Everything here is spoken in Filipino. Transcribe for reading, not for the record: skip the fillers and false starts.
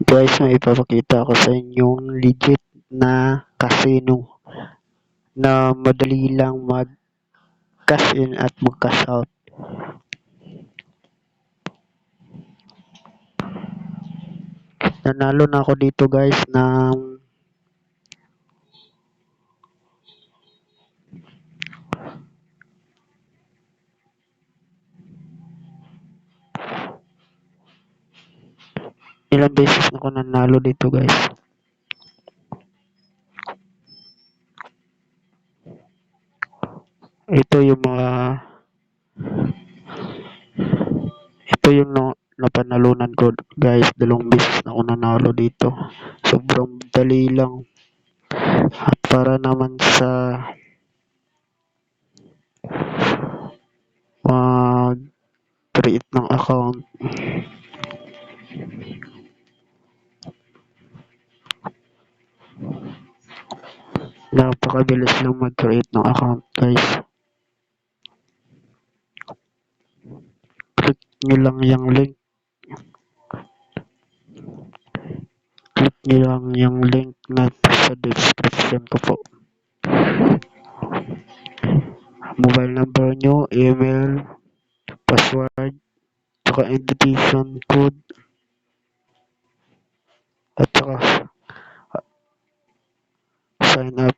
Guys, may ipapakita ko sa inyong legit na casino na madali lang mag-cash in at mag-cash out. Nanalo na ako dito guys ng ilang beses na ako nanalo dito guys. Ito yung napanalunan ko guys, 2 beses na ako nanalo dito. Sobrang dali lang. At para naman sa mag-create ng account, napakabilis lang mag-create ng account guys. Click nyo lang yung link. Click nyo lang yung link na sa description ko po. Mobile number nyo, email, password, saka invitation code, at saka sign up